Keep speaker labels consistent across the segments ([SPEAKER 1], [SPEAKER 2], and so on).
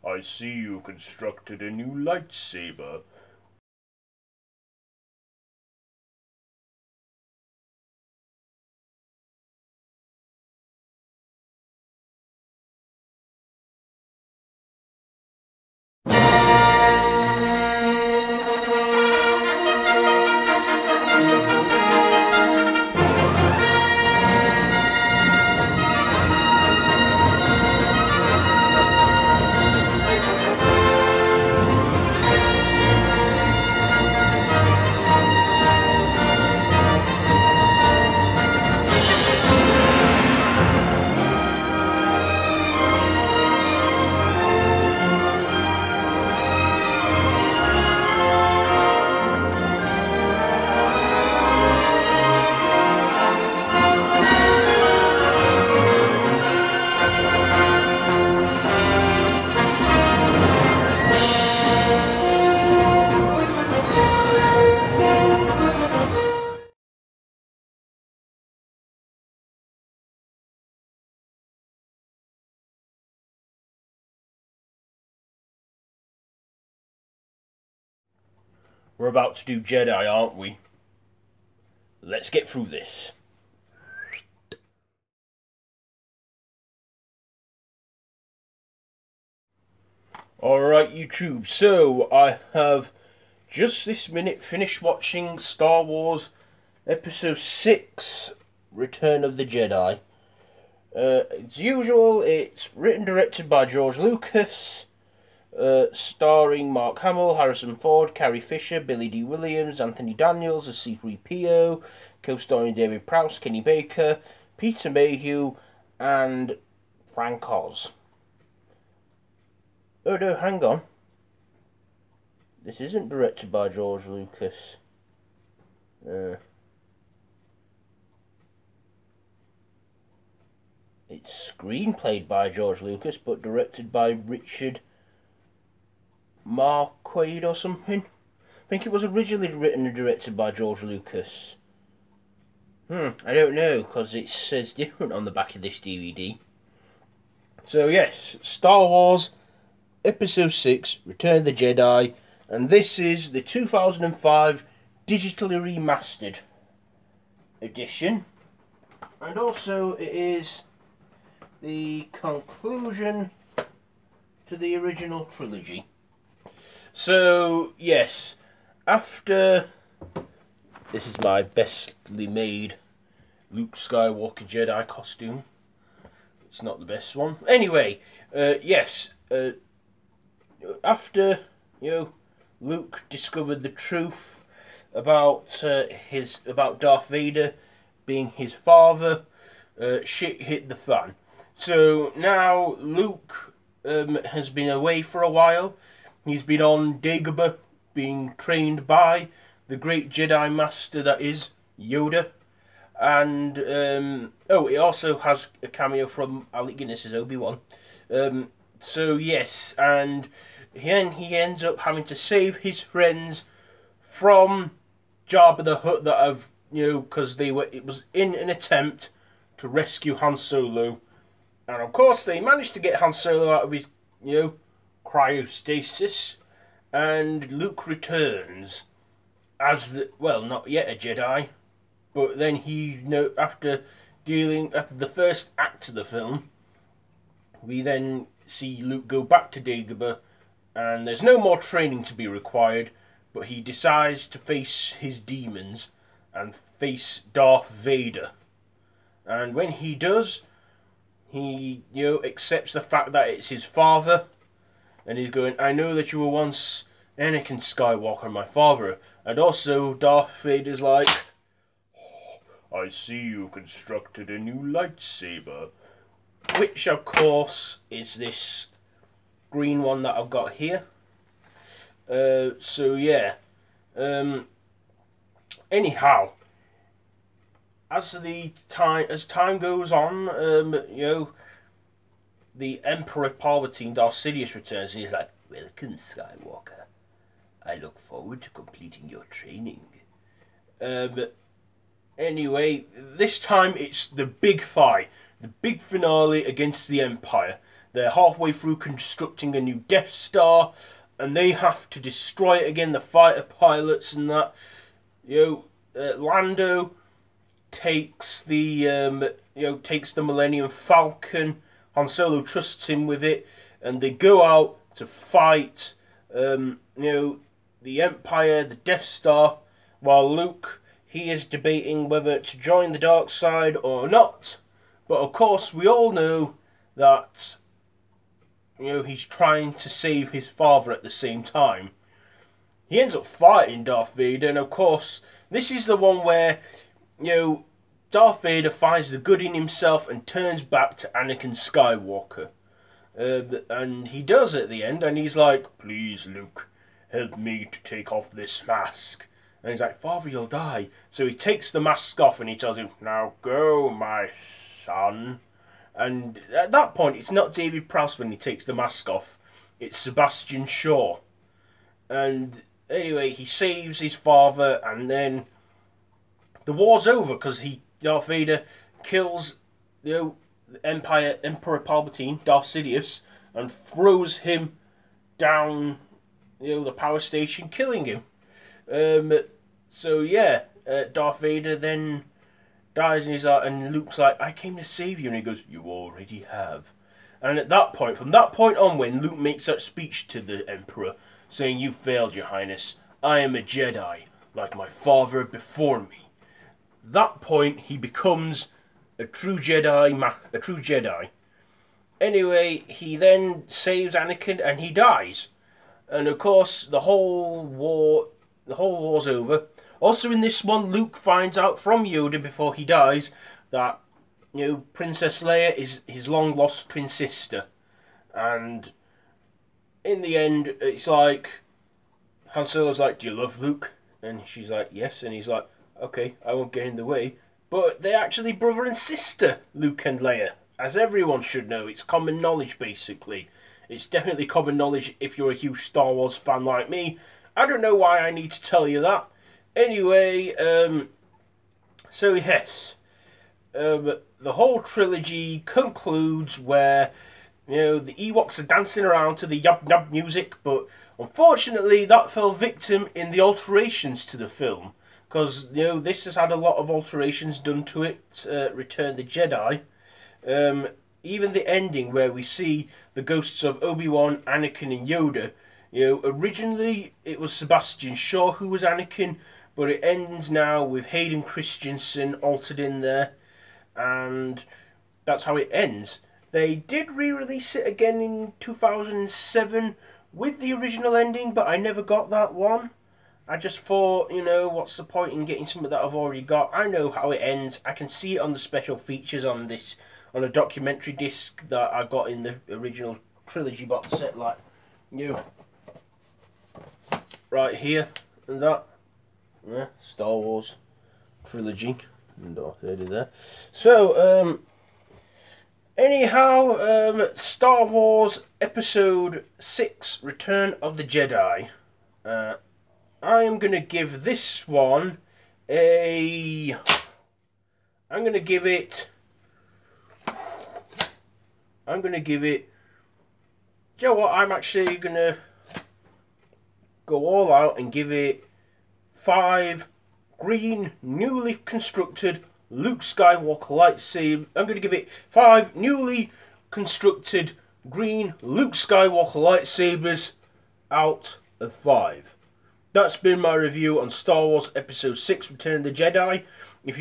[SPEAKER 1] I see you constructed a new lightsaber. We're about to do Jedi, aren't we? Let's get through this. Alright, YouTube, so I have just this minute finished watching Star Wars Episode 6, Return of the Jedi. As usual, it's written and directed by George Lucas, starring Mark Hamill, Harrison Ford, Carrie Fisher, Billy D. Williams, Anthony Daniels as C-3PO, co-starring David Prowse, Kenny Baker, Peter Mayhew, and Frank Oz. Oh no, hang on. This isn't directed by George Lucas. It's screenplayed by George Lucas, but directed by Richard Marquardt or something. I think it was originally written and directed by George Lucas. I don't know, because it says different on the back of this DVD. So yes, Star Wars Episode 6, Return of the Jedi, and this is the 2005 digitally remastered edition. And also it is the conclusion to the original trilogy. So, yes, after... This is my bestly made Luke Skywalker Jedi costume. It's not the best one. Anyway, yes, after, Luke discovered the truth about Darth Vader being his father, shit hit the fan. So now Luke has been away for a while. He's been on Dagobah, being trained by the great Jedi Master that is Yoda. And, it also has a cameo from Alec Guinness as Obi-Wan. So, yes, and he ends up having to save his friends from Jabba the Hutt that have, because it was in an attempt to rescue Han Solo. And, of course, they managed to get Han Solo out of his, cryostasis. And Luke returns as, not yet a Jedi. But then after the first act of the film, we then see Luke go back to Dagobah, and there's no more training to be required, but he decides to face his demons and face Darth Vader. And when he does, he, accepts the fact that it's his father, and he's going, I know that you were once Anakin Skywalker, my father. And also, Darth Vader's like, I see you constructed a new lightsaber. Which, of course, is this green one that I've got here. So, yeah. Anyhow, as time goes on, the Emperor Palpatine, Darth Sidious, returns and he's like, welcome, Skywalker. I look forward to completing your training. Anyway, this time it's the big fight. The big finale against the Empire. they're halfway through constructing a new Death Star, and they have to destroy it again. The fighter pilots and that. Lando takes the takes the Millennium Falcon. Han Solo trusts him with it, and they go out to fight. The Empire, the Death Star, while Luke, he is debating whether to join the dark side or not. But of course, we all know that he's trying to save his father at the same time. He ends up fighting Darth Vader, and of course, this is the one where Darth Vader finds the good in himself and turns back to Anakin Skywalker. And he does at the end, and he's like, "Please, Luke, help me to take off this mask." And he's like, "Father, you'll die." So he takes the mask off and he tells him, "Now go, my son." And at that point, it's not David Prowse when he takes the mask off. It's Sebastian Shaw. And anyway, he saves his father, and then the war's over because Darth Vader kills Emperor Palpatine, Darth Sidious, and throws him down the power station, killing him. Darth Vader then dies, and Luke's like, "I came to save you," and he goes, "You already have." And at that point, from that point on, when Luke makes that speech to the Emperor, saying, "You failed, Your Highness. I am a Jedi, like my father before me." That point, he becomes a true Jedi. Anyway, he then saves Anakin, and he dies. And of course, the whole war's over. Also in this one, Luke finds out from Yoda before he dies that Princess Leia is his long-lost twin sister. And in the end, it's like, Han Solo's like, "Do you love Luke?" And she's like, "Yes." And he's like, "Okay, I won't get in the way." But they're actually brother and sister, Luke and Leia. As everyone should know, it's common knowledge, basically. It's definitely common knowledge if you're a huge Star Wars fan like me. I don't know why I need to tell you that. Anyway, so yes. The whole trilogy concludes where, the Ewoks are dancing around to the yub nub music, but unfortunately that fell victim in the alterations to the film. Because, this has had a lot of alterations done to it, Return the Jedi. Even the ending where we see the ghosts of Obi-Wan, Anakin and Yoda. Originally it was Sebastian Shaw who was Anakin, but it ends now with Hayden Christensen altered in there. And that's how it ends. They did re-release it again in 2007 with the original ending, but I never got that one. I just thought, what's the point in getting something that I've already got? I know how it ends. I can see it on the special features on a documentary disc that I got in the original trilogy box set, like, right here and that. Yeah, Star Wars trilogy. And there. So, anyhow, Star Wars Episode 6, Return of the Jedi. I am going to give this one I'm going to give it... Do you know what? I'm actually going to go all out and give it 5 green, newly constructed Luke Skywalker lightsaber. I'm going to give it 5 newly constructed green Luke Skywalker lightsabers out of 5. That's been my review on Star Wars Episode 6, Return of the Jedi. If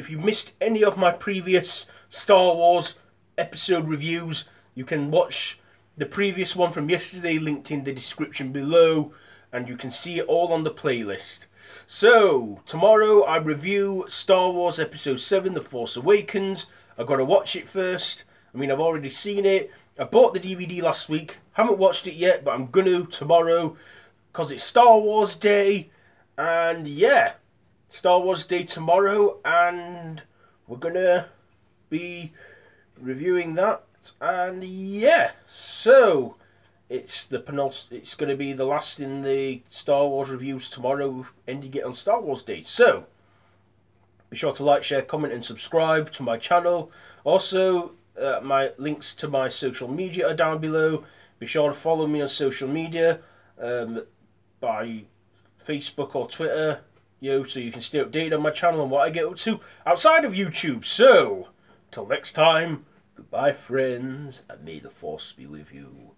[SPEAKER 1] you missed any of my previous Star Wars episode reviews, you can watch the previous one from yesterday, linked in the description below, and you can see it all on the playlist. So, tomorrow I review Star Wars Episode 7, The Force Awakens. I've got to watch it first. I've already seen it. I bought the DVD last week. Haven't watched it yet, but I'm going to tomorrow, because it's Star Wars Day. And yeah, Star Wars Day tomorrow, and we're going to be reviewing that. And yeah, so it's going to be the last in the Star Wars reviews tomorrow, ending it on Star Wars Day. So be sure to like, share, comment and subscribe to my channel. Also, my links to my social media are down below. Be sure to follow me on social media, by Facebook or Twitter, so you can stay updated on my channel and what I get up to outside of YouTube. So, till next time, goodbye friends, and may the Force be with you.